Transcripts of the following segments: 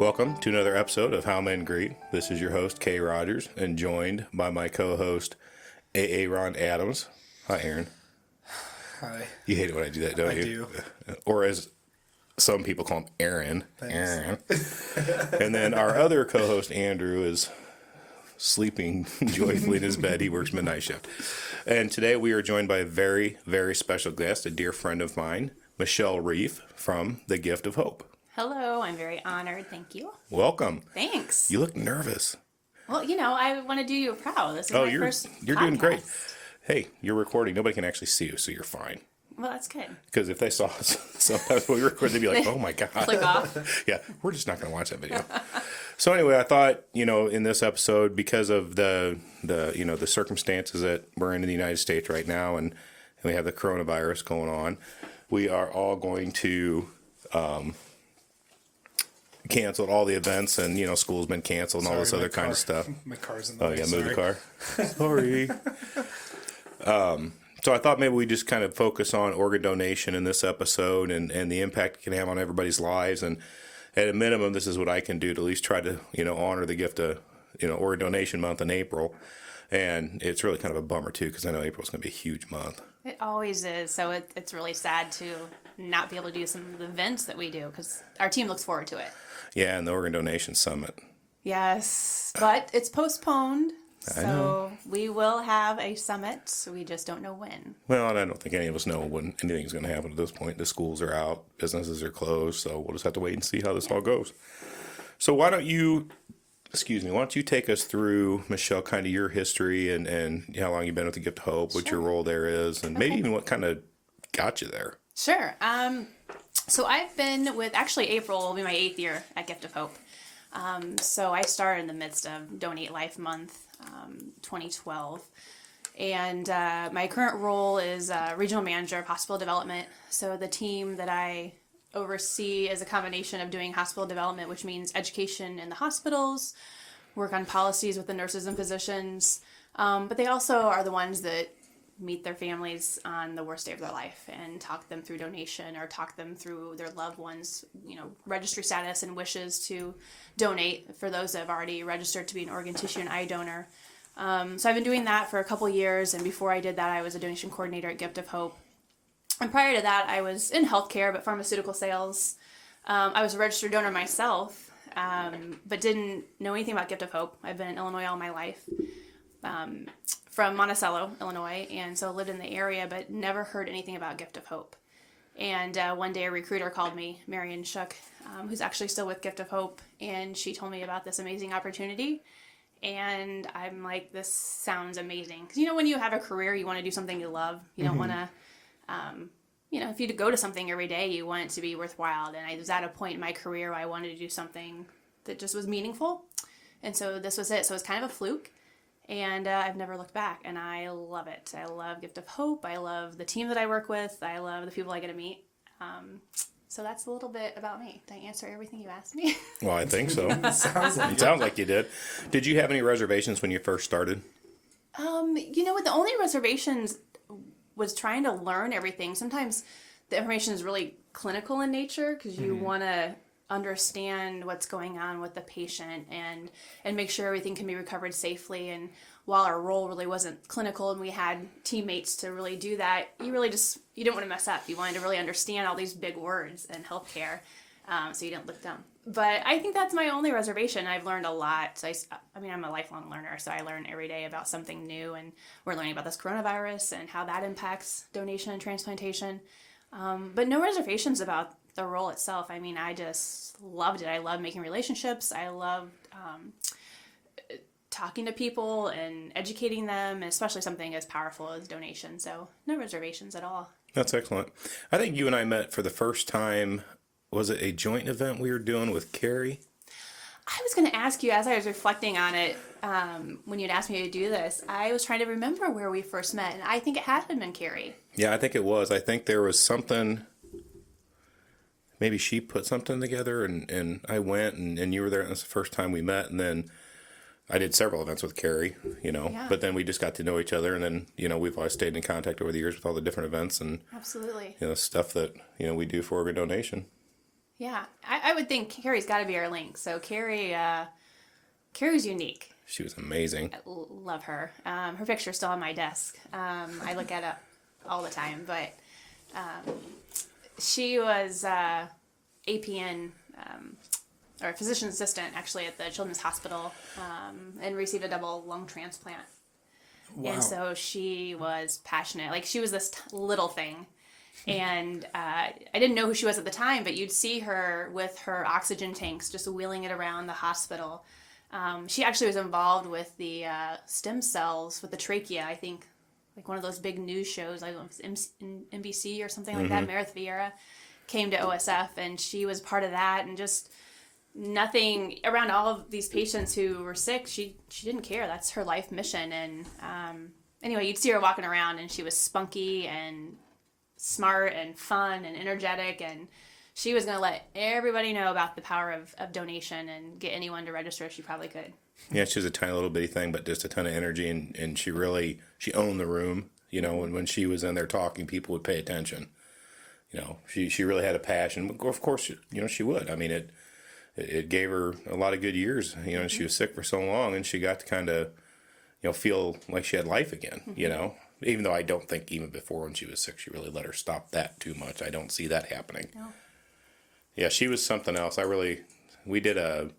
Welcome to another episode of How Men Greet. This is your host, Kay Rogers, and joined by my co-host, Aaron Adams. Hi, Aaron. Hi. You hate it when I do that, don't you? I do. Or as some people call him, Aaron. Thanks. Aaron. And then our other co-host, Andrew, is sleeping joyfully in his bed. He works midnight shift. And today we are joined by a very, very special guest, a dear friend of mine, Michelle Reef from The Gift of Hope. Hello, I'm very honored. Thank you. Welcome. Thanks. You look nervous. Well, I want to do you proud. This is my first you're podcast. doing great. Hey, you're recording. Nobody can actually see you, so you're fine. Well, that's good. Because if they saw us, sometimes when we record, they'd be like, oh my God. Click off. Yeah, we're just not going to watch that video. So anyway, I thought, in this episode, because of the circumstances that we're in the United States right now, and we have the coronavirus going on, we are all going to canceled all the events, and school's been canceled and all this other kind of stuff. My car's in the way. Oh yeah, move the car. Sorry. So I thought maybe we just kind of focus on organ donation in this episode and the impact it can have on everybody's lives. And at a minimum, this is what I can do to at least try to honor the gift of organ donation month in April. And it's really kind of a bummer too, because I know April's going to be a huge month. It always is. So it's really sad to not be able to do some of the events that we do because our team looks forward to it. Yeah, and the Organ Donation Summit. Yes, but it's postponed. I know. So we will have a summit. So we just don't know when. Well, and I don't think any of us know when anything's going to happen at this point. The schools are out, businesses are closed, so we'll just have to wait and see how this all goes. So why don't you take us through, Michelle, kind of your history and how long you've been with the Gift of Hope, what your role there is, and maybe even what kind of got you there. Sure. So I've been with, actually April will be my 8th year at Gift of Hope. So I started in the midst of Donate Life Month, 2012. And my current role is Regional Manager of Hospital Development. So the team that I oversee is a combination of doing hospital development, which means education in the hospitals, work on policies with the nurses and physicians. But they also are the ones that meet their families on the worst day of their life and talk them through donation or talk them through their loved ones, registry status and wishes to donate for those that have already registered to be an organ, tissue, and eye donor. So I've been doing that for a couple years, and before I did that, I was a donation coordinator at Gift of Hope. And prior to that, I was in healthcare, but pharmaceutical sales. I was a registered donor myself, but didn't know anything about Gift of Hope. I've been in Illinois all my life. From Monticello, Illinois, and so lived in the area, but never heard anything about Gift of Hope. And one day a recruiter called me, Marion Shook, who's actually still with Gift of Hope, and she told me about this amazing opportunity. And I'm like, this sounds amazing. Because when you have a career, you want to do something you love. You don't want to, if you go to something every day, you want it to be worthwhile. And I was at a point in my career where I wanted to do something that just was meaningful. And so this was it. So it was kind of a fluke. And I've never looked back, and I love it. I love Gift of Hope. I love the team that I work with. I love the people I get to meet. So that's a little bit about me. Did I answer everything you asked me? Well, I think so. It sounds like you did. Did you have any reservations when you first started? The only reservations was trying to learn everything. Sometimes the information is really clinical in nature because you want to understand what's going on with the patient and make sure everything can be recovered safely. And while our role really wasn't clinical and we had teammates to really do that, you didn't want to mess up. You wanted to really understand all these big words in healthcare, so you didn't look dumb. But I think that's my only reservation. I've learned a lot. So I'm a lifelong learner, so I learn every day about something new, and we're learning about this coronavirus and how that impacts donation and transplantation. But no reservations about the role itself. I just loved it. I love making relationships. I love talking to people and educating them, and especially something as powerful as donation. So no reservations at all. That's excellent. I think you and I met for the first time. Was it a joint event we were doing with Carrie? I was going to ask you, as I was reflecting on it, when you'd asked me to do this, I was trying to remember where we first met, and I think it had been Carrie. Yeah, I think it was. I think there was something. Maybe she put something together, and I went, and you were there, and that's the first time we met, and then I did several events with Carrie, Yeah. but then we just got to know each other, and then, we've always stayed in contact over the years with all the different events and, Absolutely. stuff that, we do for organ donation. Yeah, I would think Carrie's got to be our link. So Carrie's unique. She was amazing. Love her. Her picture's still on my desk. I look at it all the time. But she was APN or physician assistant actually at the Children's Hospital and received a double lung transplant. Wow. And so she was passionate. Like she was this little thing. And I didn't know who she was at the time, but you'd see her with her oxygen tanks just wheeling it around the hospital. She actually was involved with the stem cells with the trachea, I think, like one of those big news shows, like NBC or something like that. Meredith Vieira came to OSF, and she was part of that, and just nothing around all of these patients who were sick. She didn't care. That's her life mission. And anyway, you'd see her walking around, and she was spunky and smart and fun and energetic, and she was going to let everybody know about the power of donation and get anyone to register if she probably could. Yeah, she was a tiny little bitty thing, but just a ton of energy, and she owned the room. You know, and when she was in there talking, people would pay attention. You know, she really had a passion. Of course, you know, she would. I mean, it gave her a lot of good years. You know, she was sick for so long, and she got to kind of, you know, feel like she had life again. You know, even though I don't think even before when she was sick, she really let her stop that too much. I don't see that happening. No. Yeah, she was something else. We did a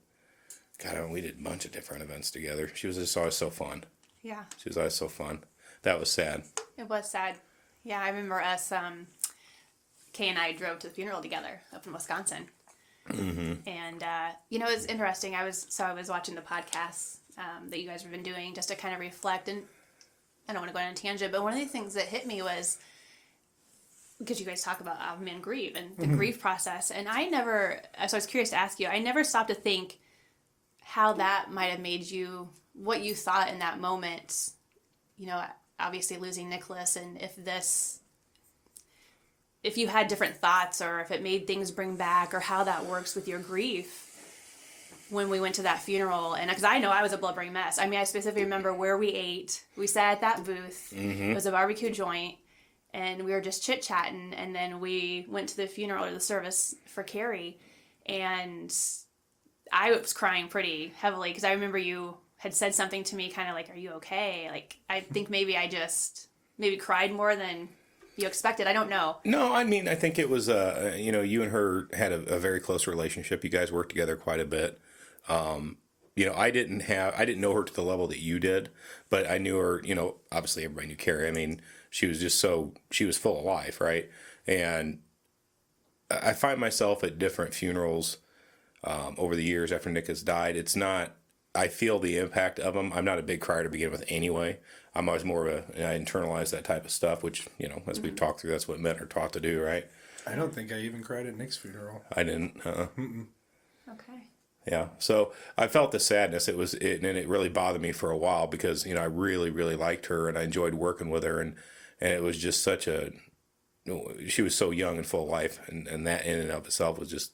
bunch of different events together. She was just always so fun. Yeah. She was always so fun. That was sad. It was sad. Yeah, I remember us, Kay and I drove to the funeral together up in Wisconsin. Mm-hmm. And, you know, it's interesting. I was watching the podcasts that you guys have been doing just to kind of reflect. And I don't want to go on a tangent, but one of the things that hit me was, because you guys talk about men grieve and the grief process. And so I was curious to ask you, I never stopped to think how that might have made you, what you thought in that moment, you know, obviously losing Nicholas, and if you had different thoughts or if it made things bring back, or how that works with your grief when we went to that funeral. And because I know I was a blubbering mess. I mean, I specifically remember where we ate. We sat at that booth. Mm-hmm. It was a barbecue joint, and we were just chit-chatting, and then we went to the funeral or the service for Carrie, and I was crying pretty heavily because I remember you had said something to me kind of like, "Are you okay?" Like, I think maybe I just cried more than you expected. I don't know. No, I mean, I think it was, you know, you and her had a very close relationship. You guys worked together quite a bit. You know, I didn't know her to the level that you did, but I knew her, you know, obviously everybody knew Carrie. I mean, she was full of life, right? And I find myself at different funerals over the years after Nick has died. I feel the impact of them. I'm not a big crier to begin with anyway. I'm always more of I internalize that type of stuff, which, you know, as we've talked through, that's what men are taught to do, right? I don't think I even cried at Nick's funeral. I didn't. Okay. Yeah. So I felt the sadness. And it really bothered me for a while because, you know, I really, really liked her and I enjoyed working with her. And it was just she was so young and full of life. And that in and of itself was just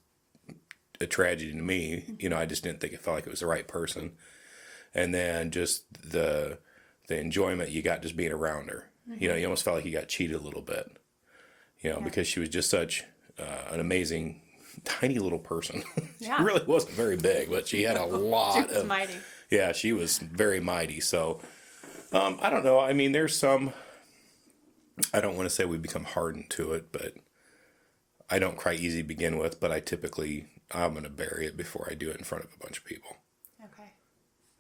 a tragedy to me. You know, I just didn't think it felt like it was the right person. And then just the enjoyment you got just being around her. Mm-hmm. You know, you almost felt like you got cheated a little bit, you know, because she was just such an amazing, tiny little person. Yeah. She really wasn't very big, but she had a lot She was mighty. Yeah, she was very mighty. So, I don't know. I mean, there's some, I don't want to say we become hardened to it, but I don't cry easy to begin with, but I'm going to bury it before I do it in front of a bunch of people. Okay.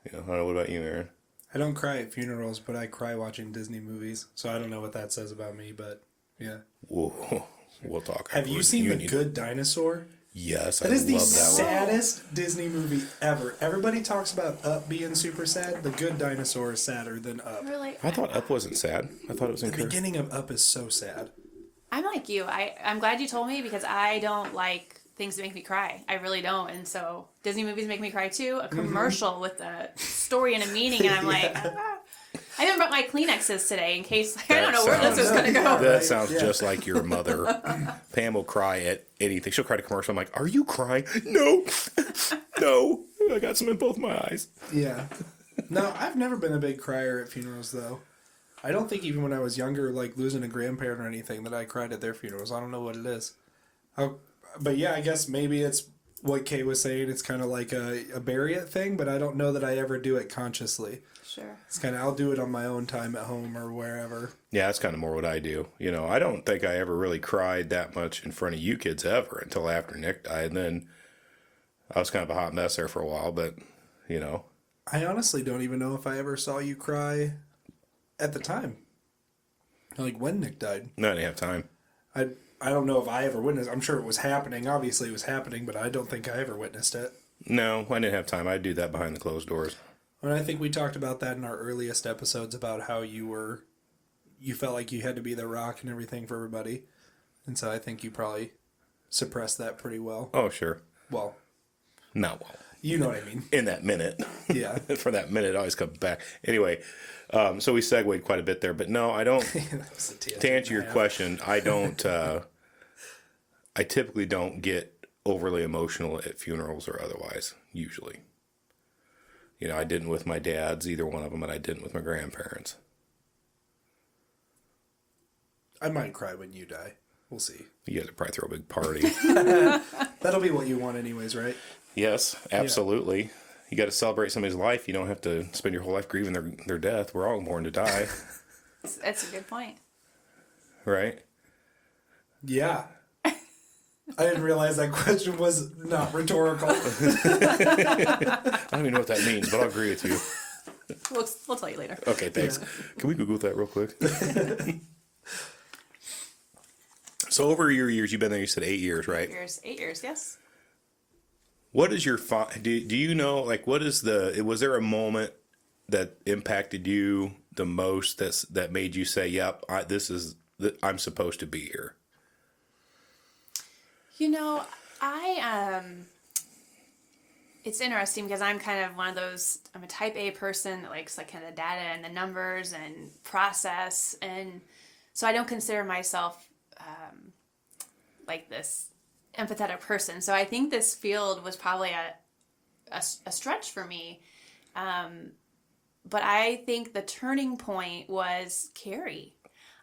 You know, I don't know, what about you, Aaron? I don't cry at funerals, but I cry watching Disney movies. So I don't know what that says about me, but yeah. Whoa, we'll talk. Have you seen The Good Dinosaur? Yes, That is the love that one. saddest Disney movie ever. Everybody talks about Up being super sad. The Good Dinosaur is sadder than Up. Really? I thought Up wasn't sad. I thought it was The encouraging. beginning of Up is so sad. I'm like you. I'm glad you told me because I don't like things that make me cry. I really don't. And so Disney movies make me cry too. A commercial with a story and a meaning, and I'm like, I even brought my Kleenexes today in case I don't know where this was going to go. That sounds just like your mother. Pam will cry at anything. She'll cry to commercial. I'm like, are you crying? No. No. I got some in both my eyes. Yeah. No, I've never been a big crier at funerals, though. I don't think even when I was younger, like losing a grandparent or anything, that I cried at their funerals. I don't know what it is. but yeah, I guess maybe it's what Kay was saying. It's kind of like a bury it thing, but I don't know that I ever do it consciously. Sure. It's kind of, I'll do it on my own time at home or wherever. Yeah, that's kind of more what I do. You know, I don't think I ever really cried that much in front of you kids ever until after Nick died. And then I was kind of a hot mess there for a while, but, you know. I honestly don't even know if I ever saw you cry at the time. Like when Nick died. No, I didn't have time. I don't know if I ever witnessed. I'm sure it was happening. Obviously, it was happening, but I don't think I ever witnessed it. No, I didn't have time. I'd do that behind the closed doors. And I think we talked about that in our earliest episodes about how you felt like you had to be the rock and everything for everybody. And so I think you probably suppressed that pretty well. Oh, sure. Well, Not well. you know what I mean. In that minute. Yeah. For that minute, it always comes back. Anyway, so we segued quite a bit there. But no, I don't. That was a tangent To answer your and a half. question, I don't. I typically don't get overly emotional at funerals or otherwise. Usually, you know, I didn't with my dad's, either one of them, and I didn't with my grandparents. I might cry when you die. We'll see. You guys would probably throw a big party. That'll be what you want anyways, right? Yes, absolutely. You got to celebrate somebody's life. You don't have to spend your whole life grieving their death. We're all born to die, That's a good point. right? Yeah. I didn't realize that question was not rhetorical. I don't even know what that means, but I'll agree with you. We'll tell you later. Okay, thanks. Can we Google that real quick? So over your years, you've been there, you said 8 years, right? 8 years, yes. What is your, do you know, like, was there a moment that impacted you the most that made you say, yep, I'm supposed to be here? You know, it's interesting because I'm kind of one of those, I'm a type A person that likes like kind of the data and the numbers and process. And so I don't consider myself like this empathetic person. So I think this field was probably a stretch for me. But I think the turning point was Carrie.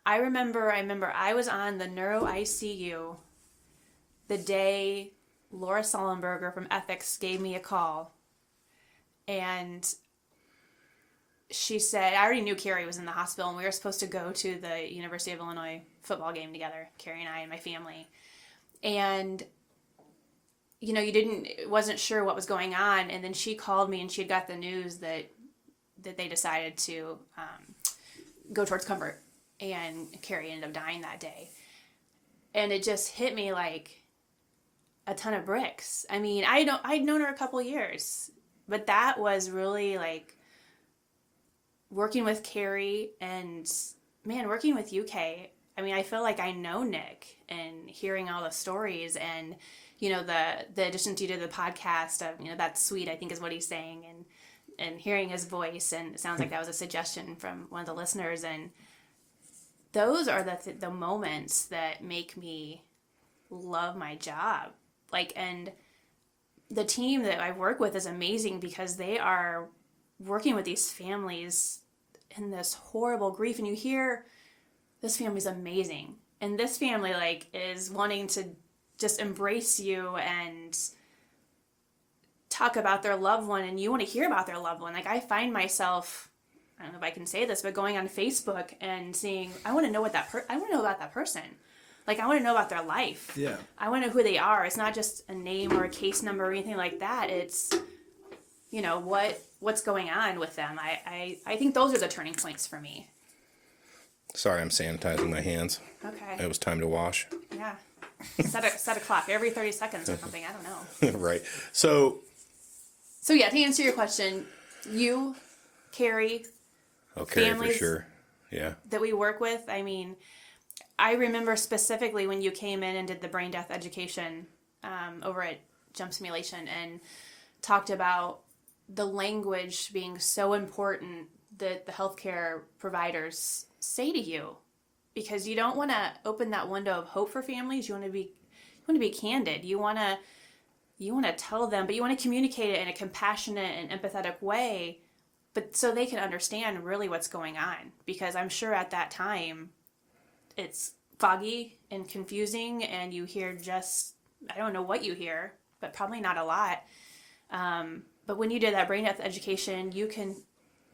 I remember I was on the neuro ICU the day Laura Sullenberger from Ethics gave me a call. And she said, I already knew Carrie was in the hospital and we were supposed to go to the University of Illinois football game together, Carrie and I and my family. And, you know, wasn't sure what was going on. And then she called me and she had got the news that they decided to go towards comfort. And Carrie ended up dying that day. And it just hit me like a ton of bricks. I mean, I'd known her a couple years, but that was really like working with Carrie and, man, working with UK. I mean, I feel like I know Nick and hearing all the stories and, you know, the addition to the podcast of, you know, that's sweet, I think is what he's saying, and hearing his voice, and it sounds like that was a suggestion from one of the listeners, and those are the moments that make me love my job. Like, and the team that I work with is amazing because they are working with these families in this horrible grief, and you hear this family's amazing, and this family like is wanting to just embrace you and talk about their loved one, and you want to hear about their loved one. Like, I find myself, I don't know if I can say this, but going on Facebook and seeing, I want to know about that person. Like, I want to know about their life. Yeah. I want to know who they are. It's not just a name or a case number or anything like that. It's, you know, what's going on with them. I think those are the turning points for me. Sorry, I'm sanitizing my hands. Okay. It was time to wash. Yeah. Set a clock every 30 seconds or something. I don't know. Right. So yeah, to answer your question, you, Carrie, okay, for families sure. Yeah. that we work with, I mean, I remember specifically when you came in and did the brain death education over at Jump Simulation and talked about the language being so important that the healthcare providers say to you, because you don't want to open that window of hope for families. You want to be candid. You want to tell them, but you want to communicate it in a compassionate and empathetic way, but so they can understand really what's going on. Because I'm sure at that time it's foggy and confusing, and you hear just I don't know what you hear, but probably not a lot. But when you did that brain death education, you can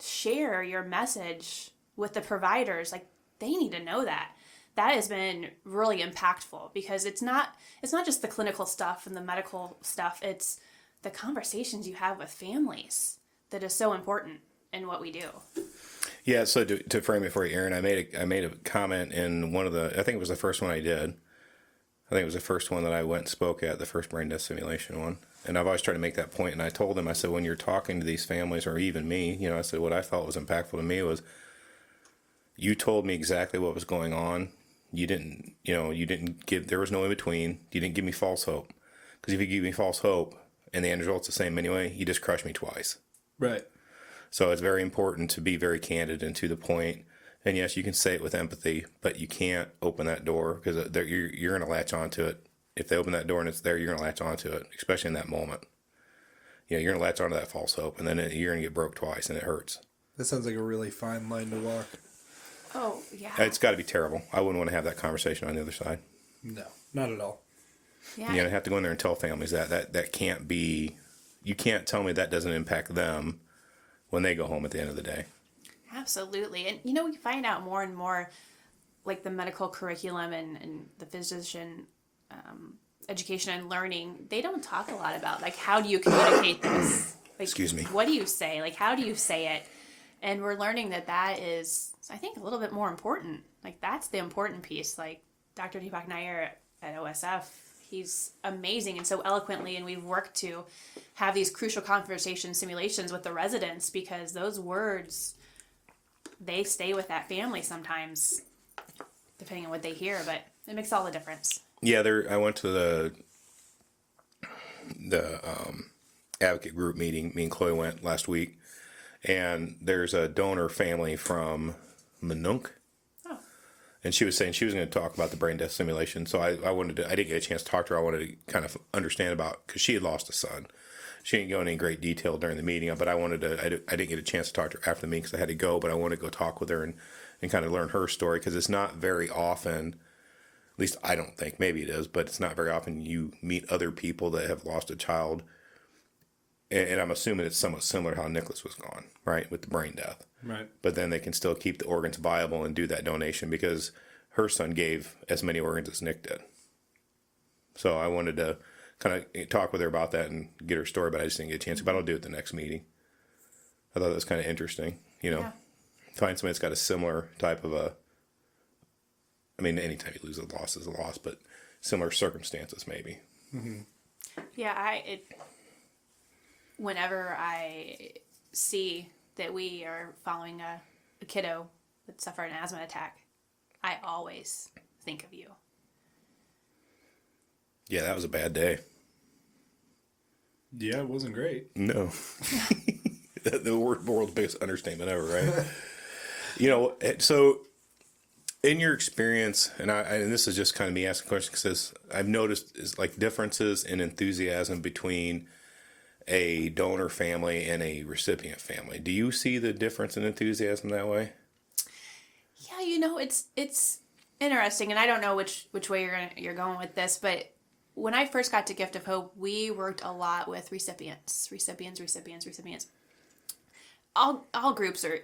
share your message with the providers. Like, they need to know that. That has been really impactful, because it's not just the clinical stuff and the medical stuff. It's the conversations you have with families that is so important in what we do. Yeah, so to frame it for you, Aaron, I made a comment in one of the, I think it was the first one I did. I think it was the first one that I went and spoke at, the first brain death simulation one. And I've always tried to make that point, and I told them, I said, when you're talking to these families, or even me, you know, I said, what I felt was impactful to me was, you told me exactly what was going on. You didn't give, there was no in between. You didn't give me false hope. Because if you give me false hope and the end result's the same anyway, you just crush me twice. Right. So it's very important to be very candid and to the point. And yes, you can say it with empathy, but you can't open that door, because you're going to latch onto it. If they open that door and it's there, you're going to latch onto it, especially in that moment. You know, you're going to latch onto that false hope, and then you're going to get broke twice, and it hurts. That sounds like a really fine line to walk. Oh, yeah. It's got to be terrible. I wouldn't want to have that conversation on the other side. No, not at all. Yeah. You know, have to go in there and tell families that can't be. You can't tell me that doesn't impact them when they go home at the end of the day. Absolutely. And, you know, we find out more and more, like the medical curriculum and the physician education and learning, they don't talk a lot about, like, how do you communicate this? Like, Excuse me. What do you say? Like, how do you say it? And we're learning that is, I think, a little bit more important. Like, that's the important piece. Like, Dr. Deepak Nair at OSF, he's amazing and so eloquently, and we've worked to have these crucial conversation simulations with the residents, because those words, they stay with that family sometimes, depending on what they hear, but it makes all the difference. Yeah, I went to the advocate group meeting. Me and Chloe went last week, and there's a donor family from Minunk. Oh. And she was saying she was going to talk about the brain death simulation. So I didn't get a chance to talk to her. I wanted to kind of understand about, because she had lost a son. She didn't go into any great detail during the meeting, but I didn't get a chance to talk to her after the meeting because I had to go, but I wanted to go talk with her and kind of learn her story, because it's not very often, at least I don't think, maybe it is, but it's not very often you meet other people that have lost a child. And I'm assuming it's somewhat similar to how Nicholas was gone, right, with the brain death. Right. But then they can still keep the organs viable and do that donation, because her son gave as many organs as Nick did. So I wanted to kind of talk with her about that and get her story, but I just didn't get a chance. But I'll do it at the next meeting. I thought that was kind of interesting, Yeah. Find somebody that's got a similar type of I mean, anytime you lose a loss is a loss, but similar circumstances maybe. Mm-hmm. Yeah, whenever I see that we are following a kiddo that suffered an asthma attack, I always think of you. Yeah, that was a bad day. Yeah, it wasn't great. No. The world's biggest understatement ever, right? So in your experience, and this is just kind of me asking questions, because I've noticed is like differences in enthusiasm between a donor family and a recipient family. Do you see the difference in enthusiasm that way? Yeah, it's interesting, and I don't know which way you're going with this, but when I first got to Gift of Hope, we worked a lot with recipients. All groups are,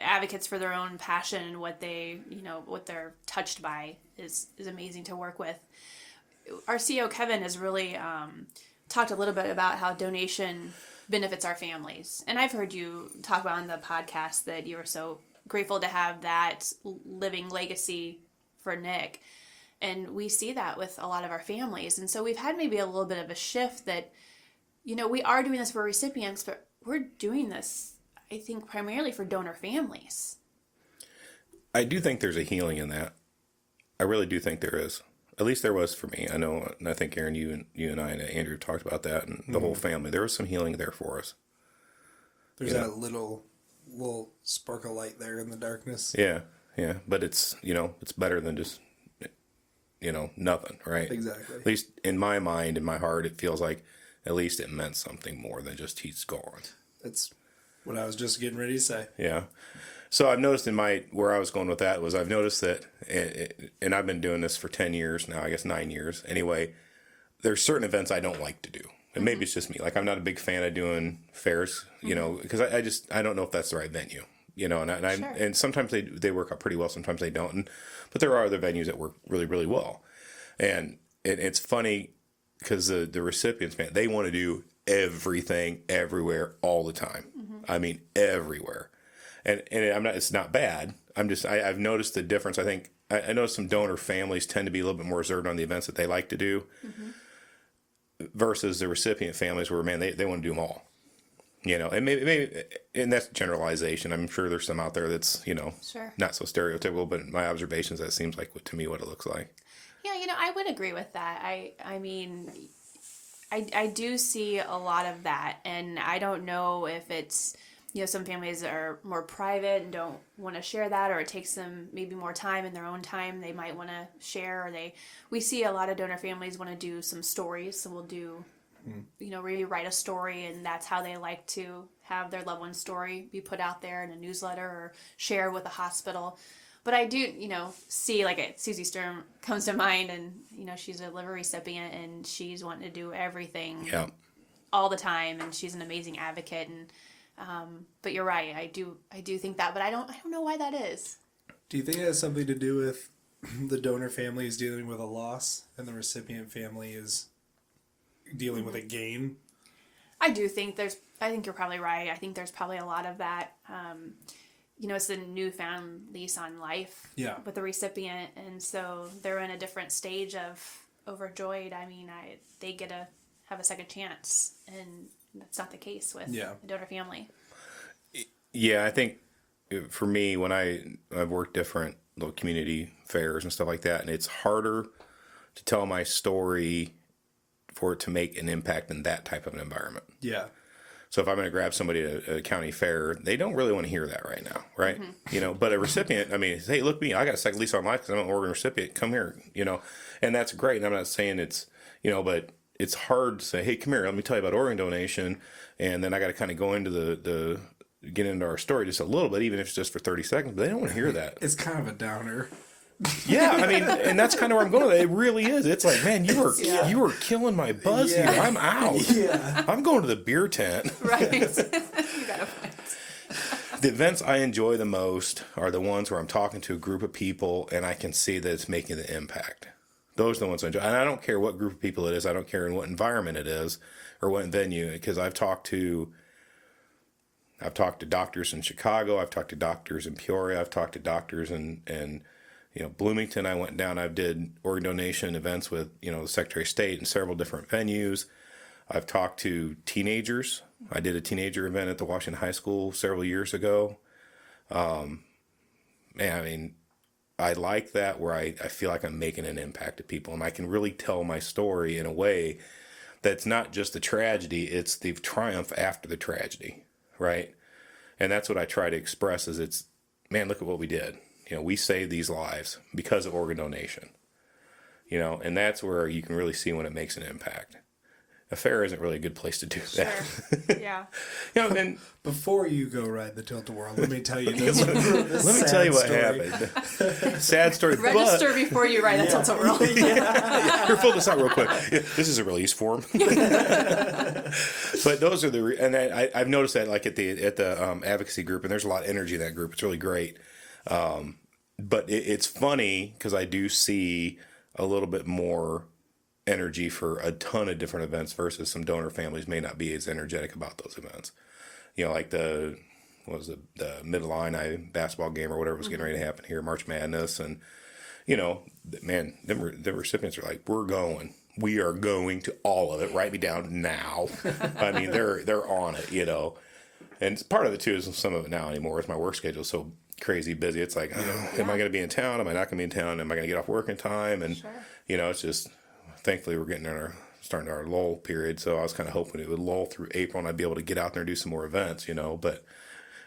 advocates for their own passion and what they're touched by is amazing to work with. Our CEO, Kevin, has really talked a little bit about how donation benefits our families. And I've heard you talk about on the podcast that you were so grateful to have that living legacy for Nick. And we see that with a lot of our families. And so we've had maybe a little bit of a shift that, we are doing this for recipients, but we're doing this, I think, primarily for donor families. I do think there's a healing in that. I really do think there is. At least there was for me. I know, and I think, Aaron, you and I and Andrew talked about that, and the whole family. There was some healing there for us. There's that little spark of light there in the darkness. Yeah. But it's, it's better than just, nothing, right? Exactly. At least in my mind, in my heart, it feels like at least it meant something more than just he's gone. That's what I was just getting ready to say. Yeah. So I've noticed where I was going with that was I've noticed that, and I've been doing this for 10 years now, I guess 9 years. Anyway, there's certain events I don't like to do. And maybe it's just me. Like, I'm not a big fan of doing fairs, you know, because I don't know if that's the right venue, you know, and sometimes they work out pretty well. Sometimes they don't. But there are other venues that work really, really well. And it's funny because the recipients, man, they want to do everything everywhere all the time. I mean, everywhere. And it's not bad. I've noticed the difference. I think I noticed some donor families tend to be a little bit more reserved on the events that they like to do versus the recipient families where, man, they want to do them all, you know, and maybe, and that's generalization. I'm sure there's some out there that's, you know, not so stereotypical, but my observations, that seems like to me what it looks like. Yeah, you know, I would agree with that. I mean, I do see a lot of that, and I don't know if it's, you know, some families are more private and don't want to share that, or it takes them maybe more time in their own time they might want to share, or we see a lot of donor families want to do some stories, so we'll do, you know, really write a story, and that's how they like to have their loved one's story be put out there in a newsletter or share with the hospital. But I do, you know, see, like, Susie Sturm comes to mind, and, you know, she's a liver recipient, and she's wanting to do everything all the time, and she's an amazing advocate. And but you're right, I do think that, but I don't know why that is. Do you think it has something to do with the donor family is dealing with a loss, and the recipient family is dealing with a gain? I think you're probably right. I think there's probably a lot of that. You know, it's a newfound lease on life with the recipient, and so they're in a different stage of overjoyed. I mean, they get to have a second chance, and that's not the case with the donor family. Yeah, I think for me, when I've worked different little community fairs and stuff like that, and it's harder to tell my story for it to make an impact in that type of an environment. Yeah. So if I'm going to grab somebody at a county fair, they don't really want to hear that right now, right? You know, but a recipient, I mean, hey, look me, I got a second lease on life because I'm an organ recipient. Come here, you know, and that's great. And I'm not saying it's, you know, but it's hard to say, hey, come here, let me tell you about organ donation, and then I got to kind of go into get into our story just a little bit, even if it's just for 30 seconds. But they don't want to hear that. It's kind of a downer. Yeah, I mean, and that's kind of where I'm going with it. It really is. It's like, man, you were killing my buzz here. I'm out. Yeah. I'm going to the beer tent. Right. You got a point. The events I enjoy the most are the ones where I'm talking to a group of people and I can see that it's making the impact. Those are the ones I enjoy. And I don't care what group of people it is. I don't care in what environment it is or what venue, because I've talked to doctors in Chicago. I've talked to doctors in Peoria. I've talked to doctors in you know, Bloomington. I went down, I did organ donation events with, you know, the Secretary of State in several different venues. I've talked to teenagers. I did a teenager event at the Washington High School several years ago. Man, I mean, I like that where I feel like I'm making an impact to people, and I can really tell my story in a way that's not just the tragedy, it's the triumph after the tragedy, right? And that's what I try to express is it's, man, look at what we did. You know, we saved these lives because of organ donation, you know, and that's where you can really see when it makes an impact. A fair isn't really a good place to do that. Sure. Yeah. You know, and before you go ride the Tilt-A-Whirl, let me tell you this. Let me tell you what happened. Sad story. Register before you ride the Tilt-A-Whirl. Here, fill this out real quick. Yeah, this is a release form. But those are and I've noticed that like at the advocacy group, and there's a lot of energy in that group. It's really great. But it's funny because I do see a little bit more energy for a ton of different events versus some donor families may not be as energetic about those events. You know, like the Mid-Illini basketball game or whatever was getting ready to happen here, March Madness. And, you know, man, the recipients are like, we are going to all of it. Write me down now. I mean, they're on it, you know. And part of it too is some of it now anymore is my work schedule is so crazy busy. It's like, am I going to be in town? Am I not going to be in town? Am I going to get off work in time? And, you know, it's just, thankfully we're starting our lull period. So I was kind of hoping it would lull through April and I'd be able to get out there and do some more events, you know, but it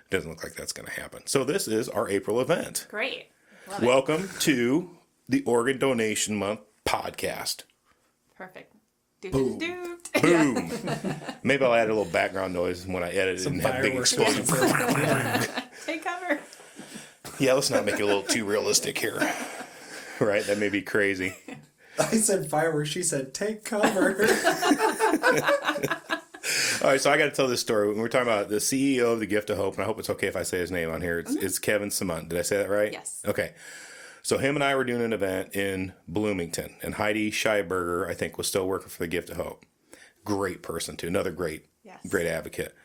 doesn't look like that's going to happen. So this is our April event. Great. Welcome to the Organ Donation Month podcast. Perfect. Boom. Boom. Maybe I'll add a little background noise when I edit it and have big explosion. Take cover. Yeah, let's not make it a little too realistic here. Right? That may be crazy. I said fireworks. She said take cover. All right, so I got to tell this story. When we're talking about the CEO of the Gift of Hope, and I hope it's okay if I say his name on here. It's Kevin Samant. Did I say that right? Yes. Okay. So him and I were doing an event in Bloomington, and Heidi Scheiberger, I think, was still working for the Gift of Hope. Great person too. Another great advocate.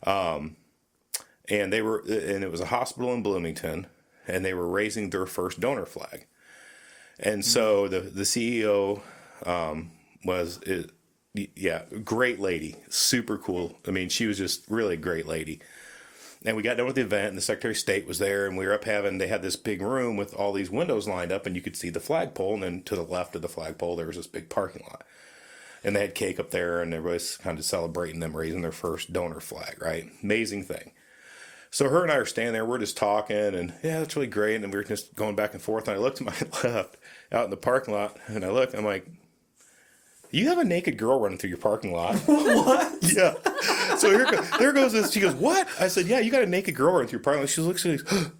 And it was a hospital in Bloomington, and they were raising their first donor flag. And so the CEO great lady, super cool. I mean, she was just really a great lady. And we got done with the event, and the Secretary of State was there, and we were up they had this big room with all these windows lined up, and you could see the flagpole, and then to the left of the flagpole, there was this big parking lot. And they had cake up there, and everybody's kind of celebrating them raising their first donor flag, right? Amazing thing. So her and I are standing there, we're just talking, and yeah, that's really great. And we were just going back and forth, and I looked to my left out in the parking lot, and I look, I'm like, you have a naked girl running through your parking lot. What? Yeah. So there goes this. She goes, what? I said, yeah, you got a naked girl running through your parking lot. She looks and goes,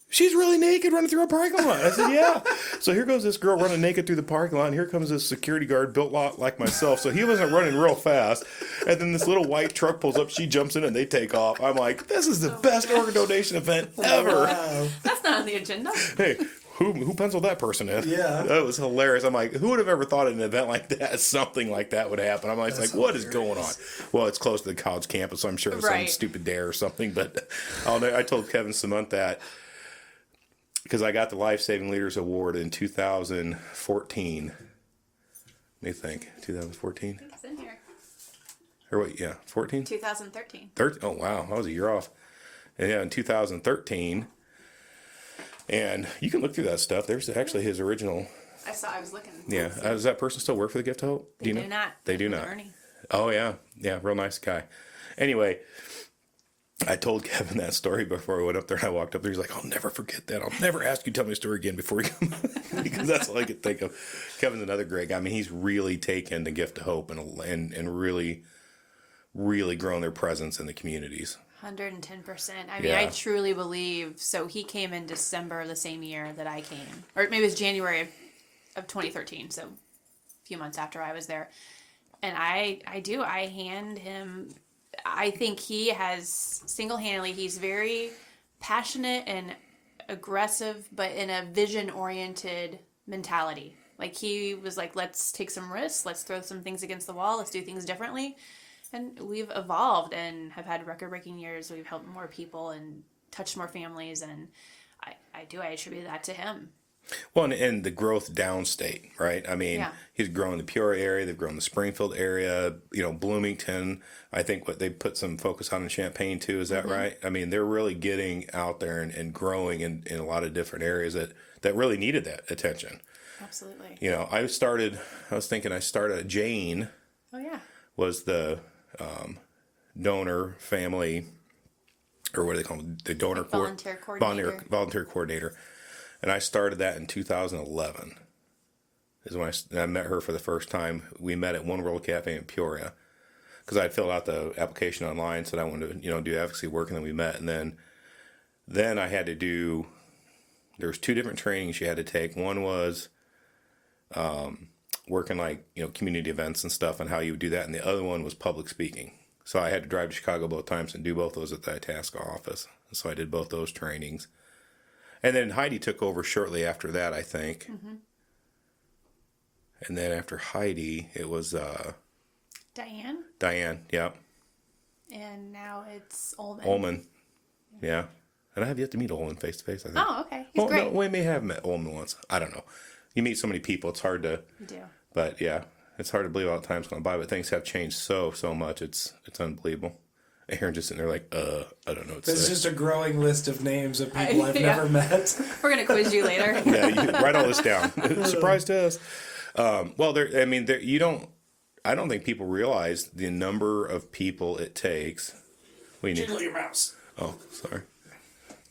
she's really naked running through a parking lot. I said, yeah. So here goes this girl running naked through the parking lot, and here comes this security guard built like myself. So he wasn't running real fast. And then this little white truck pulls up. She jumps in, and they take off. I'm like, this is the best organ donation event ever. Wow. That's not on the agenda. Hey, who penciled that person in? Yeah. That was hilarious. I'm like, who would have ever thought at an event like that, something like that would happen? I'm like, what is going on? Well, it's close to the college campus, so I'm sure it was some stupid dare or something. But I told Kevin Samant that because I got the Life Saving Leaders Award in 2014. Let me think. 2014? It's in here. Or wait, yeah, 14? 2013. Oh, wow. I was a year off. And yeah, in 2013. And you can look through that stuff. There's actually his original. I was looking. Yeah. Does that person still work for the Gift of Hope? They do not. They do not. Ernie. Oh, yeah. Yeah, real nice guy. Anyway, I told Kevin that story before I went up there, and I walked up there. He's like, I'll never forget that. I'll never ask you to tell me a story again before you come. Because that's all I could think of. Kevin's another great guy. I mean, he's really taken the Gift of Hope and really, really grown their presence in the communities. 110%. I mean, I truly believe. So he came in December the same year that I came, or maybe it was January of 2013. So a few months after I was there, and I hand him. I think he has single-handedly. He's very passionate and aggressive, but in a vision-oriented mentality. Like he was like, let's take some risks. Let's throw some things against the wall. Let's do things differently. And we've evolved and have had record-breaking years. We've helped more people and touched more families, and I attribute that to him. Well, and the growth downstate, right? I mean, he's grown the Peoria area, they've grown the Springfield area, Bloomington. I think what they put some focus on in Champaign too, is that right? I mean, they're really getting out there and growing in a lot of different areas that really needed that attention. Absolutely. I was thinking Jane. Oh, yeah. Was the donor family, or what do they call them? The donor volunteer coordinator. Volunteer coordinator. And I started that in 2011. Is when I met her for the first time. We met at One World Cafe in Peoria because I had filled out the application online, said I wanted to do advocacy work, and then we met. And then I had to do. There was 2 different trainings you had to take. One was working community events and stuff and how you would do that, and the other one was public speaking. So I had to drive to Chicago both times and do both those at the Itasca office. So I did both those trainings. And then Heidi took over shortly after that, I think. Mm-hmm. And then after Heidi, it was Diane. Diane, yeah. And now it's Olman. Olman, yeah. And I have yet to meet Olman face to face, I think. Oh, okay. He's great. No, we may have met Olman once. I don't know. You meet so many people, it's hard to. You do. But yeah, it's hard to believe how time's gone by. But things have changed so much. It's unbelievable. Aaron just sitting there like, I don't know what to There's say. just a growing list of names of people I've never met. We're going to quiz you later. Yeah, you write all this down. Surprise test. Well, I don't think people realize the number of people it takes. Jiggle your mouse. Oh, sorry.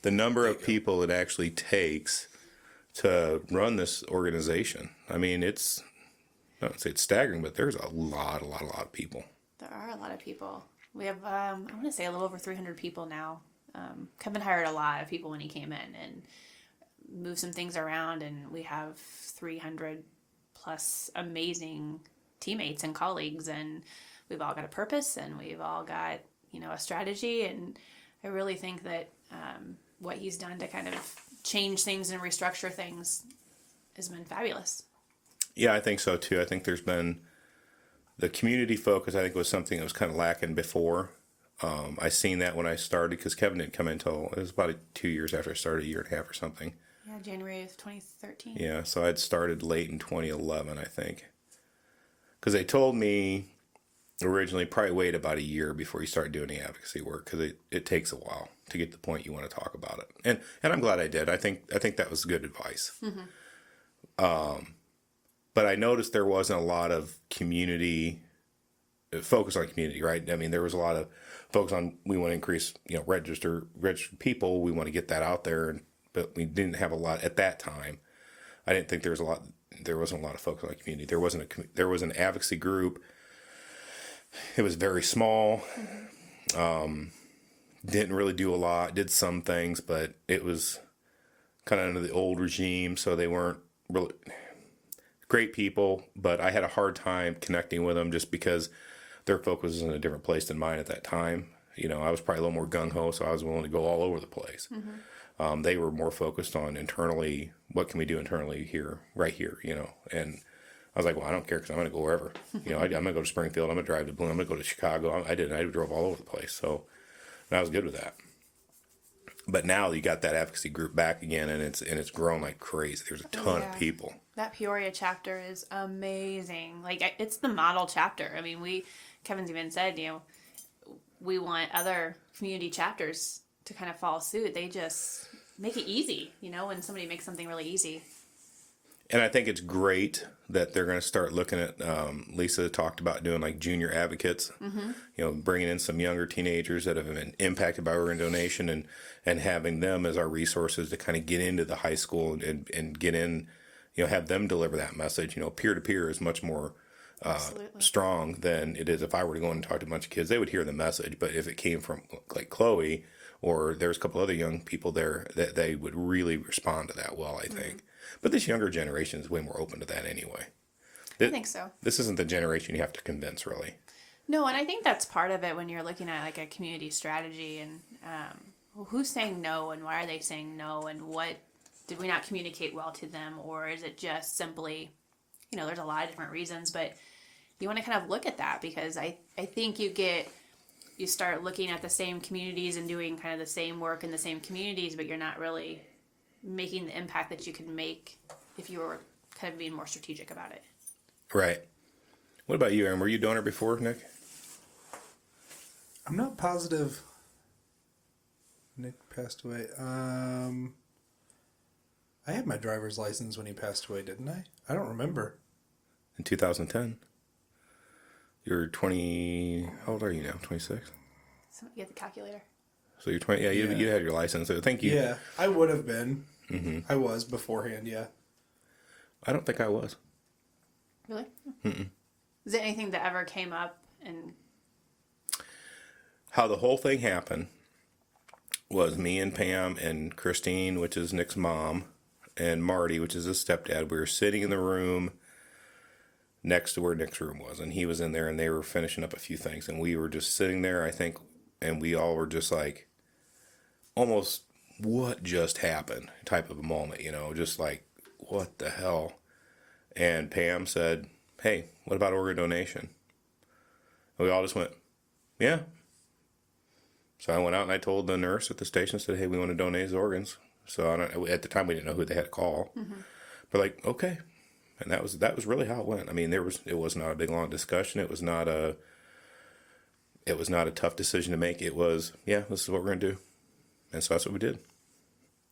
The number of people it actually takes to run this organization. I mean, I don't say it's staggering, but there's a lot of people. There are a lot of people. We have, I want to say a little over 300 people now. Kevin hired a lot of people when he came in and moved some things around, and we have 300+ plus amazing teammates and colleagues, and we've all got a purpose, and we've all got, a strategy. And I really think that what he's done to kind of change things and restructure things has been fabulous. Yeah, I think so too. I think there's been the community focus. I think was something that was kind of lacking before. I seen that when I started, because Kevin didn't come in until it was about 2 years after I started, a year and a half or something. Yeah, January of 2013. Yeah, so I'd started late in 2011, I think. Because they told me originally probably wait about a year before you start doing the advocacy work, because it takes a while to get to the point you want to talk about it. And I'm glad I did. I think that was good advice. But I noticed there wasn't a lot of community focus on community, right? I mean, there was a lot of focus on, we want to increase, registered people. We want to get that out there, but we didn't have a lot at that time. I didn't think there wasn't a lot of focus on community. There was an advocacy group. It was very small. Didn't really do a lot. Did some things, but it was kind of under the old regime, so they weren't really great people. But I had a hard time connecting with them just because their focus was in a different place than mine at that time. I was probably a little more gung-ho, so I was willing to go all over the place. They were more focused on internally, what can we do internally here, right here, and I was like, well, I don't care, because I'm going to go wherever. I'm going to go to Springfield, I'm going to drive to Bloom, I'm going to go to Chicago. I drove all over the place, so and I was good with that. But now you got that advocacy group back again, and it's grown like crazy. There's a ton of people. That Peoria chapter is amazing. Like, it's the model chapter. I mean, Kevin's even said, we want other community chapters to kind of follow suit. They just make it easy, when somebody makes something really easy. And I think it's great that they're going to start looking at, Lisa talked about doing like junior advocates, bringing in some younger teenagers that have been impacted by organ donation, and having them as our resources to kind of get into the high school and get in, have them deliver that message. Peer-to-peer is much more strong than it is if I were to go and talk to a bunch of kids. They would hear the message, but if it came from like Chloe, or there's a couple other young people there, that they would really respond to that well, I think. But this younger generation is way more open to that anyway. I think so. This isn't the generation you have to convince, really. No, and I think that's part of it when you're looking at like a community strategy, and who's saying no, and why are they saying no, and what did we not communicate well to them, or is it just simply, there's a lot of different reasons, but you want to kind of look at that, because I think you start looking at the same communities and doing kind of the same work in the same communities, but you're not really making the impact that you can make if you were kind of being more strategic about it. Right. What about you, Aaron? Were you a donor before, Nick? I'm not positive. Nick passed away. I had my driver's license when he passed away, didn't I? I don't remember. In 2010. You're 20... How old are you now? 26? So you get the calculator. So you're 20... Yeah, you had your license. So thank you. Yeah, I would have been. I was beforehand, yeah. I don't think I was. Really? Mm-mm. Is there anything that ever came up and... How the whole thing happened was me and Pam and Christine, which is Nick's mom, and Marty, which is his stepdad. We were sitting in the room next to where Nick's room was, and he was in there, and they were finishing up a few things, and we were just sitting there, I think, and we all were just like, almost, what just happened type of a moment, just like, what the hell? And Pam said, hey, what about organ donation? And we all just went, yeah. So I went out and I told the nurse at the station, said, hey, we want to donate his organs. So at the time we didn't know who they had to call. But like, okay. And that was really how it went. I mean, it was not a big long discussion. It was not a tough decision to make. It was, yeah, this is what we're gonna do. And so that's what we did.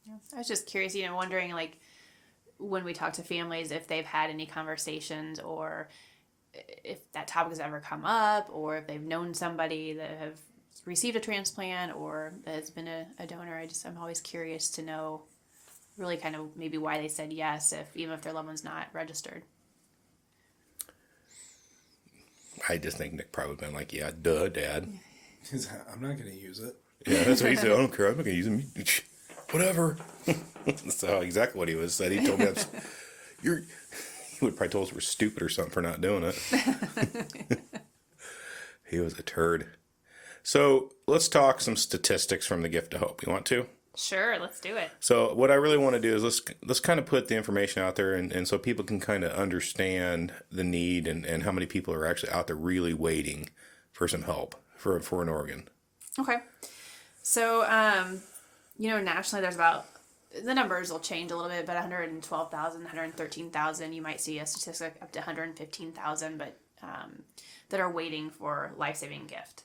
Yeah. I was just curious, wondering like when we talk to families if they've had any conversations, or if that topic has ever come up, or if they've known somebody that have received a transplant or that has been a donor. I'm always curious to know really kind of maybe why they said yes, even if their loved one's not registered. I just think Nick probably been like, yeah, duh, Dad. I'm not going to use it. Yeah, that's what he said. I don't care. I'm not going to use it. Whatever. That's exactly what he was said. He told me, he would probably told us we're stupid or something for not doing it. He was a turd. So let's talk some statistics from the Gift of Hope. You want to? Sure, let's do it. So what I really want to do is let's kind of put the information out there, and so people can kind of understand the need and how many people are actually out there really waiting for some help for an organ. Okay. So, nationally there's about, the numbers will change a little bit, but 112,000, 113,000, you might see a statistic up to 115,000, but that are waiting for life-saving gift.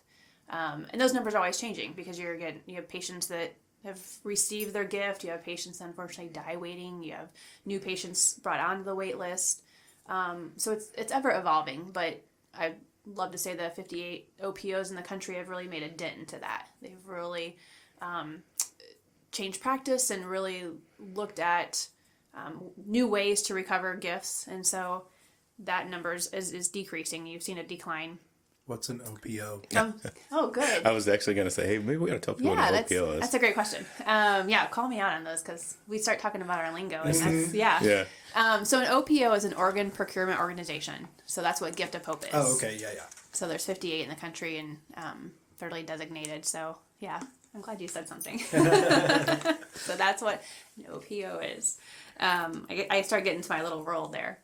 And those numbers are always changing because you have patients that have received their gift, you have patients that unfortunately die waiting, you have new patients brought onto the wait list. So it's ever evolving, but I'd love to say the 58 OPOs in the country have really made a dent into that. They've really changed practice and really looked at new ways to recover gifts, and so that number is decreasing. You've seen a decline. What's an OPO? Oh, good. I was actually going to say, hey, maybe we got to tell people Yeah, what an OPO is. that's a great question. Call me out on those because we start talking about our lingo, and that's Yeah. So an OPO is an organ procurement organization. So that's what Gift of Hope is. Oh, okay, yeah. So there's 58 in the country and federally designated. So yeah, I'm glad you said something. So that's what an OPO is. I started getting into my little world there.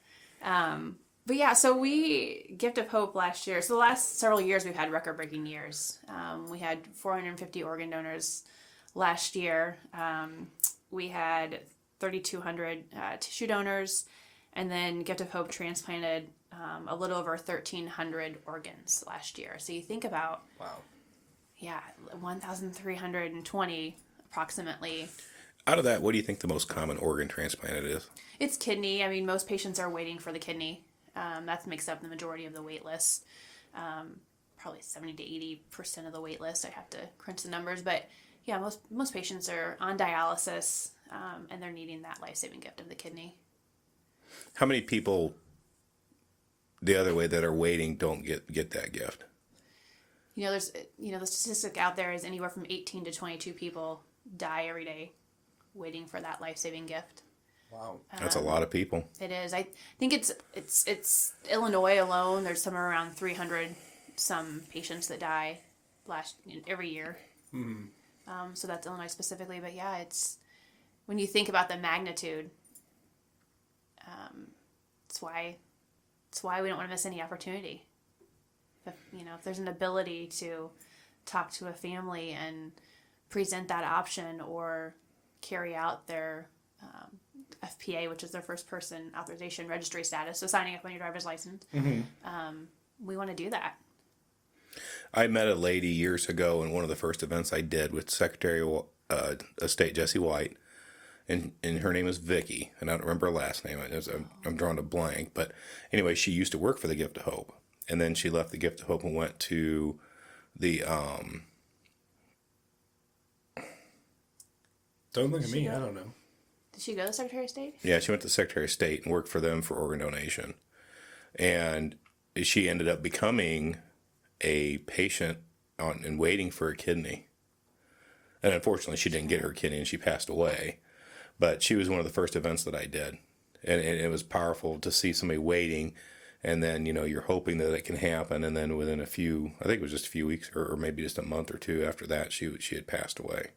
But yeah, so we Gift of Hope last year. So the last several years we've had record-breaking years. We had 450 organ donors last year. We had 3,200 tissue donors, and then Gift of Hope transplanted a little over 1,300 organs last year. So you think about, Wow. 1,320 approximately. Out of that, what do you think the most common organ transplanted is? It's kidney. I mean, most patients are waiting for the kidney. That makes up the majority of the wait list. Probably 70 to 80% of the wait list. I have to crunch the numbers, but yeah, most patients are on dialysis, and they're needing that life-saving gift of the kidney. How many people the other way that are waiting don't get that gift? There's the statistic out there is anywhere from 18 to 22 people die every day waiting for that life-saving gift. Wow. That's a lot of people. It is. I think it's Illinois alone. There's somewhere around 300 some patients that die every year. Mm-hmm. So that's Illinois specifically, but yeah, it's when you think about the magnitude. It's why we don't want to miss any opportunity. If there's an ability to talk to a family and present that option or carry out their FPA, which is their first person authorization registry status, so signing up on your driver's license. Mm-hmm. We want to do that. I met a lady years ago in one of the first events I did with Secretary of State Jesse White, and her name is Vicky, and I don't remember her last name. I'm drawing a blank, but anyway, she used to work for the Gift of Hope, and then she left the Gift of Hope and went to the Don't look at me. I don't know. Did she go to the Secretary of State? Yeah, she went to the Secretary of State and worked for them for organ donation. And she ended up becoming a patient and waiting for a kidney. And unfortunately, she didn't get her kidney and she passed away. But she was one of the first events that I did. And it was powerful to see somebody waiting. And then, you're hoping that it can happen. And then within I think it was just a few weeks or maybe just a month or two after that, she had passed away.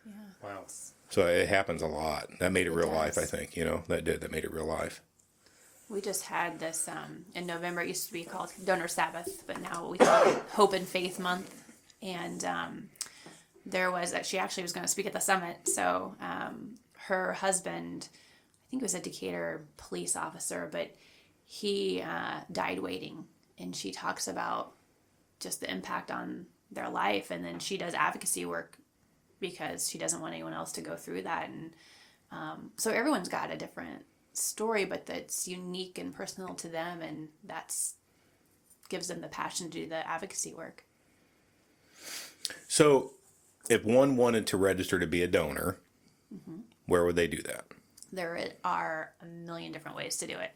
Yeah. Wow. So it happens a lot. That made it real does. life, I think. That made it real life. We just had this in November. It used to be called Donor Sabbath, but now we call it Hope and Faith Month. And there was she actually was going to speak at the summit. So her husband, I think it was a Decatur police officer, but he died waiting. And she talks about just the impact on their life. And then she does advocacy work because she doesn't want anyone else to go through that. And so everyone's got a different story, but that's unique and personal to them, and that's gives them the passion to do the advocacy work. So if one wanted to register to be a donor, where would they do that? There are a million different ways to do it.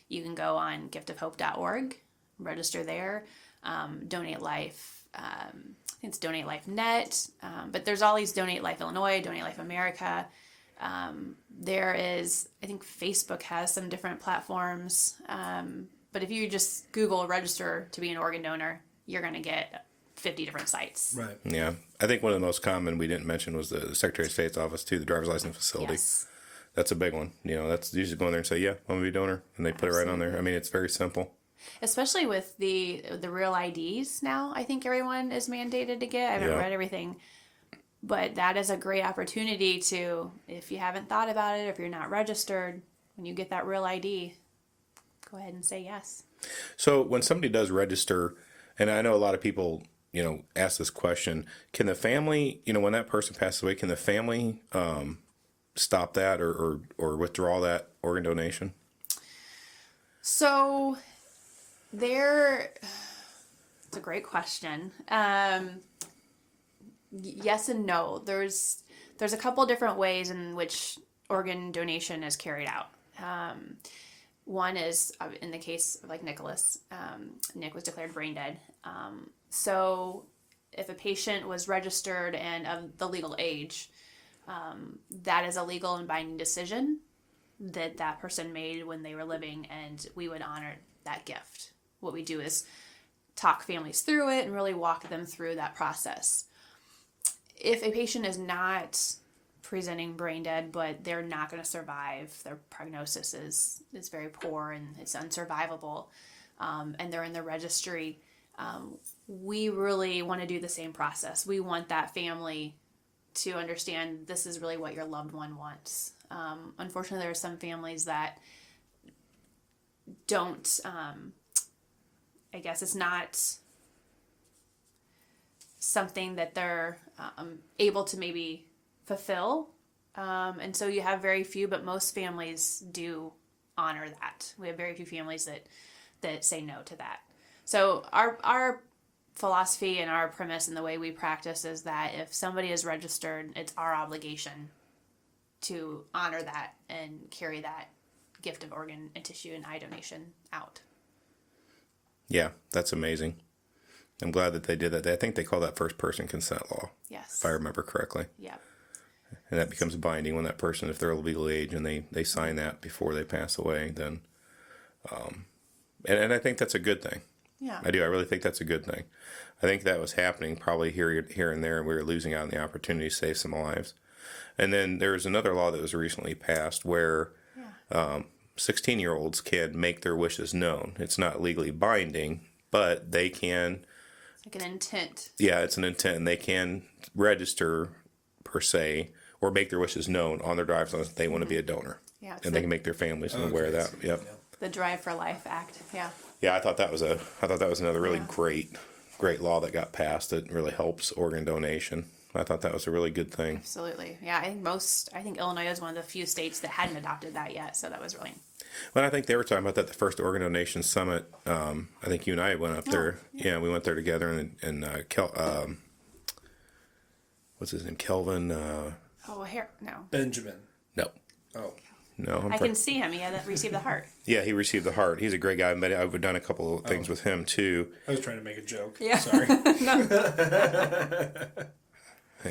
You can go on giftofhope.org, register there, Donate Life. I think it's Donate Life Net, but there's all these Donate Life Illinois, Donate Life America. There is, I think Facebook has some different platforms. But if you just Google register to be an organ donor, you're going to get 50 different sites. Right. Yeah. I think one of the most common we didn't mention was the Secretary of State's office too, the driver's license facility. Yes. That's a big one. You know, that's usually going there and say, yeah, I'm going to be a donor. And they put it right on there. I mean, it's very simple. Especially with the real IDs now, I think everyone is mandated to get. I haven't Yeah. read everything. But that is a great opportunity to, if you haven't thought about it, if you're not registered, when you get that real ID, go ahead and say yes. So when somebody does register, and I know a lot of people, you know, ask this question, can the family, you know, when that person passes away, can the family stop that or withdraw that organ donation? So it's a great question. Yes and no. There's a couple different ways in which organ donation is carried out. One is in the case of like Nicholas. Nick was declared brain dead. So if a patient was registered and of the legal age, that is a legal and binding decision that person made when they were living, and we would honor that gift. What we do is talk families through it and really walk them through that process. If a patient is not presenting brain dead, but they're not going to survive, their prognosis is very poor and it's unsurvivable, and they're in the registry, we really want to do the same process. We want that family to understand this is really what your loved one wants. Unfortunately, there are some families that don't, I guess it's not something that they're able to maybe fulfill. And so you have very few, but most families do honor that. We have very few families that say no to that. So our philosophy and our premise and the way we practice is that if somebody is registered, it's our obligation to honor that and carry that gift of organ and tissue and eye donation out. Yeah, that's amazing. I'm glad that they did that. I think they call that first person consent law, Yes. if I remember correctly. Yeah. And that becomes binding when that person, if they're of legal age and they sign that before they pass away, then, and I think that's a good thing. Yeah. I do. I really think that's a good thing. I think that was happening probably here and there, and we were losing out on the opportunity to save some lives. And then there's another law that was recently passed where 16-year-olds can make their wishes known. It's not legally binding, but they can. Like an intent. Yeah, it's an intent, and they can register per se or make their wishes known on their driver's license. They want to be a donor. Yeah. It's And they can make their families aware of that. Yep. the Drive for Life Act. Yeah. Yeah, I thought that was another really great law that got passed that really helps organ donation. I thought that was a really good thing. Absolutely. Yeah. I think Illinois is one of the few states that hadn't adopted that yet. So that was really. Well, I think they were talking about that the first organ donation summit. I think you and I went up there. Yeah, we went there together, and what's his name? Kelvin. No. Benjamin. No. Oh. No. I can see him. He had received the heart. Yeah, he received the heart. He's a great guy. But I've done a couple of things with him too. I was trying to make a joke. Yeah. Sorry. Hang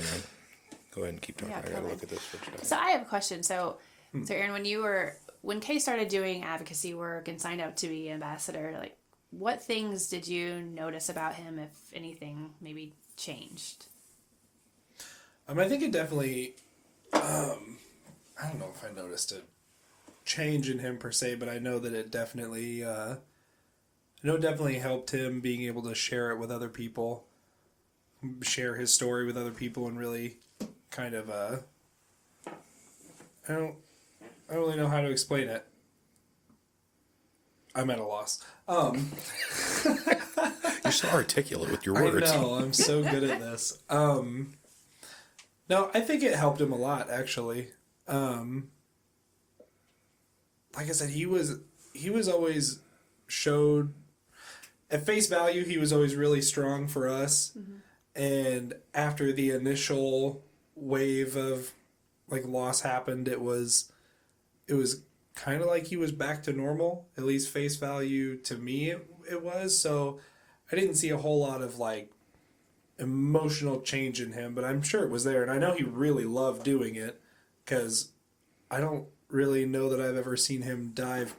on. Go ahead and keep talking. Yeah, I go gotta ahead. look at this first. So I have a question. So Aaron, when Kay started doing advocacy work and signed up to be ambassador, like what things did you notice about him, if anything, maybe changed? I think it definitely, I don't know if I noticed a change in him per se, but I know that it definitely, definitely helped him being able to share it with other people, share his story with other people, and really kind of, I don't really know how to explain it. I'm at a loss. You're so articulate with your I words. know, I'm so good at this. No, I think it helped him a lot, actually. Like I said, he was always showed at face value. He was always really strong for us. Mm-hmm. And after the initial wave of like loss happened, it was kind of like he was back to normal, at least face value to me. It was. So I didn't see a whole lot of like emotional change in him, but I'm sure it was there. And I know he really loved doing it because I don't really know that I've ever seen him dive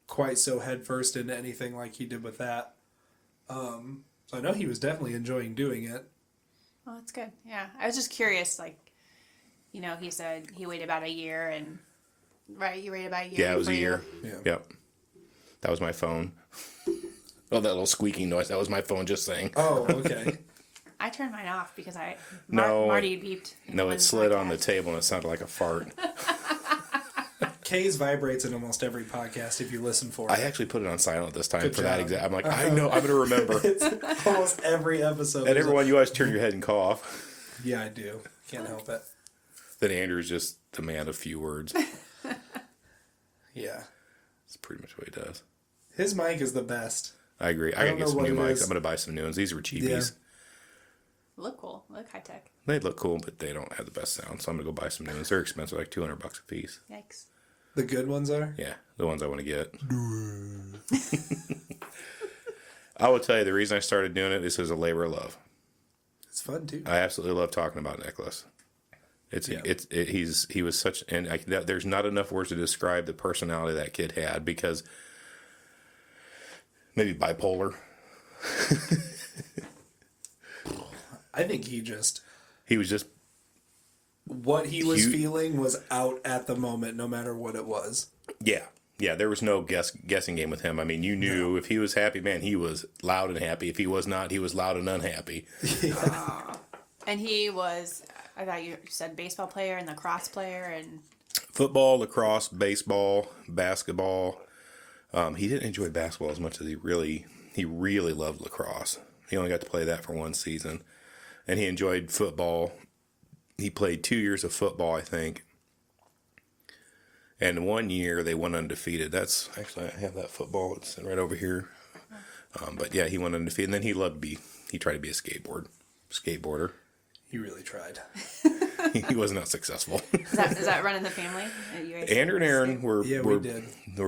quite so headfirst into anything like he did with that. So I know he was definitely enjoying doing it. Well, that's good. Yeah. I was just curious, like, you know, he said he waited about a year and, right? You waited about a year? Yeah, it was a before year. Yeah. Yep. That was my phone. Oh, that little squeaking noise. That was my phone just saying. Oh, okay. I turned mine off because No, Marty beeped. No, on it slid on the podcast. table and it sounded like a fart. Kay's vibrates in almost every podcast if you listen for I it. actually put it on silent this time Good for that job. exact. I'm like, I know, I'm going to remember. It's almost every episode. And there's a- everyone, you always turn your head and cough. Yeah, I do. Can't help it. Then Andrew's just the man of few words. Yeah. That's pretty much what he does. His mic is the best. I agree. I I gotta don't get know some what new it mics. is. I'm gonna buy some new ones. These were cheapies. Yeah. Look cool. Look high tech. They look cool, but they don't have the best sound. So I'm gonna go buy some new ones. They're expensive, like $200 a piece. Yikes. The good ones are? Yeah, the ones I want to get. I will tell you the reason I started doing it is as a labor of love. It's fun too. I absolutely love talking about Nicholas. He was such, and there's not enough words to describe the personality that kid had, because maybe bipolar. I think he just He was just, what he was You- feeling was out at the moment, no matter what it was. yeah. There was no guessing game with him. I mean, you knew if he was happy, man, he was loud and happy. If he was not, he was loud and unhappy. And he was, I thought you said baseball player and lacrosse player and Football, lacrosse, baseball, basketball. He didn't enjoy basketball as much as he really loved lacrosse. He only got to play that for one season. And he enjoyed football. He played 2 years of football, I think. And 1 year they went undefeated. That's actually, I have that football. It's right over here. But yeah, he went undefeated. And then he tried to be a skateboarder. He really tried. He was not successful. is that running the family? You guys- Andrew and Aaron were we did.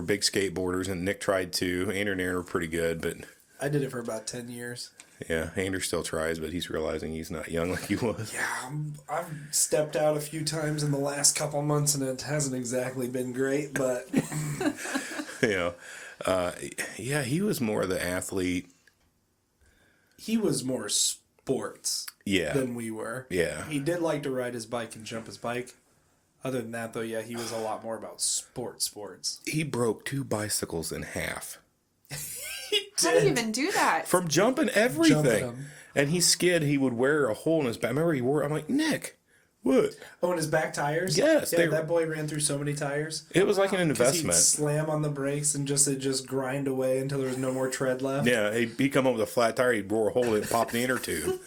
big skateboarders, and Nick tried too. Andrew and Aaron were pretty good, but I did it for about 10 years. yeah, Andrew still tries, but he's realizing he's not young like he was. Yeah, I've stepped out a few times in the last couple months, and it hasn't exactly been great, but You know, yeah, he was more the athlete. he was more sports Yeah, than we were. yeah, He did like to ride his bike and jump his bike. Other than that, though, yeah, he was a lot more about sports. he broke 2 bicycles in half How do you even do that? from jumping everything. Jumping 'em. And he skid. He would wear a hole in his back. I remember he wore. I'm like, Nick, what? Oh, and his back tires? Yes, Yeah, they- that boy ran through so many tires. It was like an 'Cause he'd investment. slam on the brakes and it'd just grind away until there was no more tread left. Yeah, he'd come up with a flat tire, he'd bore a hole in it, pop the inner tube.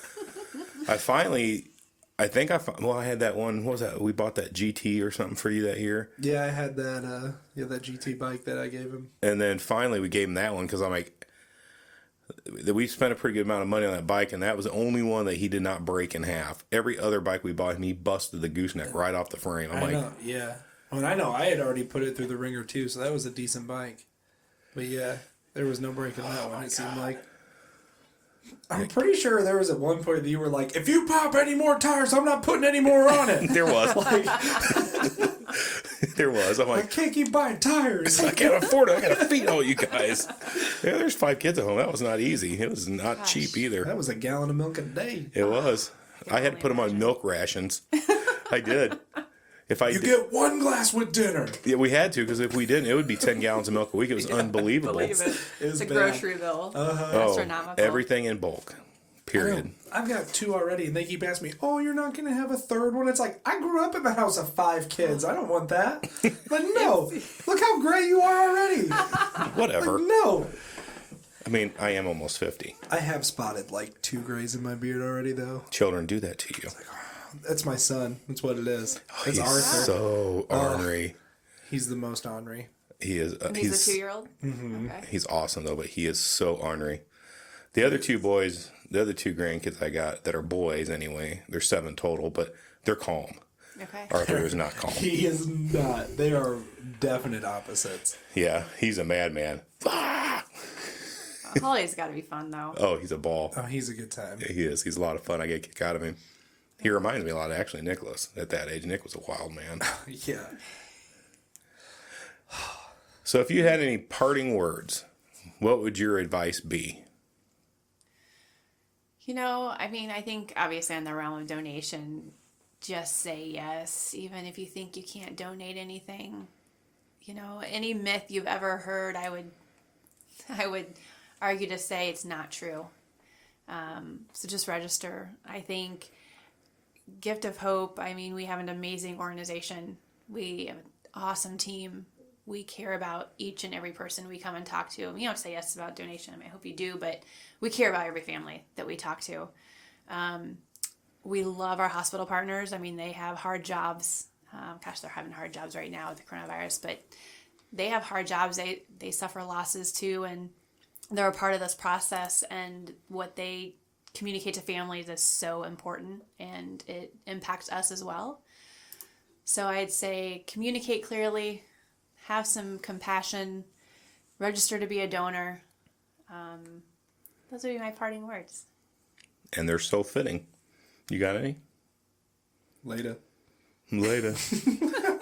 I had that one, what was that? We bought that GT or something for you that year. Yeah, I had that that GT bike that I gave him. And then finally we gave him that one because I'm like, we spent a pretty good amount of money on that bike, and that was the only one that he did not break in half. Every other bike we bought him, he busted the gooseneck right off the frame. I'm I like, know, yeah. I know I had already put it through the ringer too, so that was a decent bike. But yeah, there was no break in that one, it seemed like. I'm pretty sure there was at one point that you were like, if you pop any more tires, I'm not putting any more on it. there was. Like, There was. I'm I like, can't keep buying tires. I can't afford it. I got to feed all you guys. Yeah, there's 5 kids at home. That was not easy. It was not Gosh. cheap either. That was a gallon of milk a day. It was. I had to only put them on imagine. milk rations. I did. If I You did, get one glass with dinner. yeah, we had to, because if we didn't, it would be 10 gallons of milk a week. It was unbelievable. Believe it. It's It's a bad. grocery bill. Oh, Astronomical. everything in bulk. Period. I've got 2 already, and they keep asking me, "Oh, you're not going to have a third one?" It's like, I grew up in a house of 5 kids. I don't want that. But no, look how gray you are already. Whatever. No, I mean, I am almost 50. I have spotted like 2 grays in my beard already, though. Children do that to you. That's my son. That's what it is. It's He's Arthur. so ornery. He's the most ornery. He is. And he's a 2-year-old? Okay. He's awesome though, but he is so ornery. The other 2 boys, the other 2 grandkids I got that are boys anyway, there's 7 total, but they're calm. Okay. Arthur is not calm. He is not. They are definite opposites. Yeah, he's a madman. Holly's got to be fun, though. Oh, he's a ball. Oh, he's a good time. He is. He's a lot of fun. I get a kick out of him. He reminds me a lot of actually Nicholas at that age. Nick was a wild man. Yeah. So if you had any parting words, what would your advice be? I mean, I think obviously in the realm of donation, just say yes, even if you think you can't donate anything. Any myth you've ever heard, I would argue to say it's not true. So just register. I think Gift of Hope, I mean, we have an amazing organization. We have an awesome team. We care about each and every person we come and talk to. You don't say yes about donation. I hope you do, but we care about every family that we talk to. We love our hospital partners. I mean, they have hard jobs. They're having hard jobs right now with the coronavirus, but they have hard jobs. They suffer losses too, and they're a part of this process. And what they communicate to families is so important, and it impacts us as well. So I'd say communicate clearly, have some compassion, register to be a donor. Those would be my parting words. And they're so fitting. You got any? Later. Later.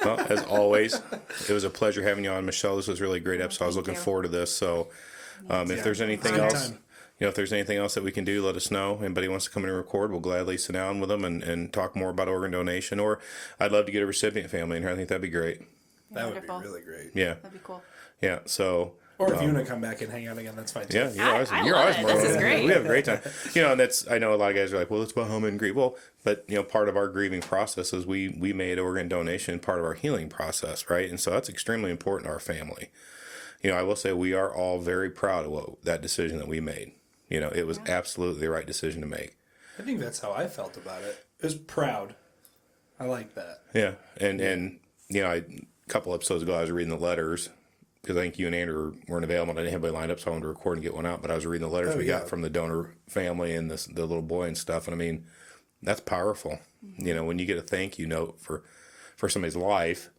Well, as always, it was a pleasure having you on, Michelle. This was really a great episode. I was Thank looking you. forward to this. So if there's anything Anytime. else, if there's anything else that we can do, let us know. Anybody wants to come in and record, we'll gladly sit down with them and talk more about organ donation. Or I'd love to get a recipient family in here. I think that'd be great. That Wonderful. would be really great. Yeah. That'd be cool. Yeah. So. Or if you want to come back and hang out again, that's fine too. Yeah, I you're love always it. more This is welcome. great. We have a great time. And that's, I know a lot of guys are like, well, it's about home and grief. Well, but part of our grieving process is we made organ donation part of our healing process, right? And so that's extremely important to our family. I will say we are all very proud of that decision that we made. It was absolutely the right decision to make. I think that's how I felt about it. It was proud. I like that. Yeah, and a couple episodes ago I was reading the letters. Because I think you and Andrew weren't available. I didn't have anybody lined up, so I wanted to record and get one out. But I was reading the letters we got from the donor family and the little boy and stuff. And I mean, that's powerful. Mm-hmm. When you get a thank you note for somebody's life,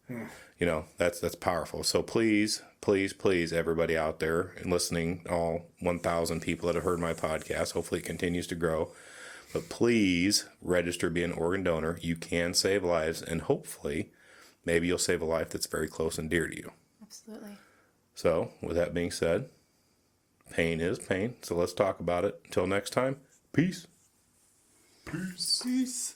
that's powerful. So please, please, please, everybody out there and listening, all 1,000 people that have heard my podcast, hopefully it continues to grow. But please register to be an organ donor. You can save lives, and hopefully, maybe you'll save a life that's very close and dear to you. Absolutely. So, with that being said, pain is pain. So let's talk about it. Until next time, peace. Peace.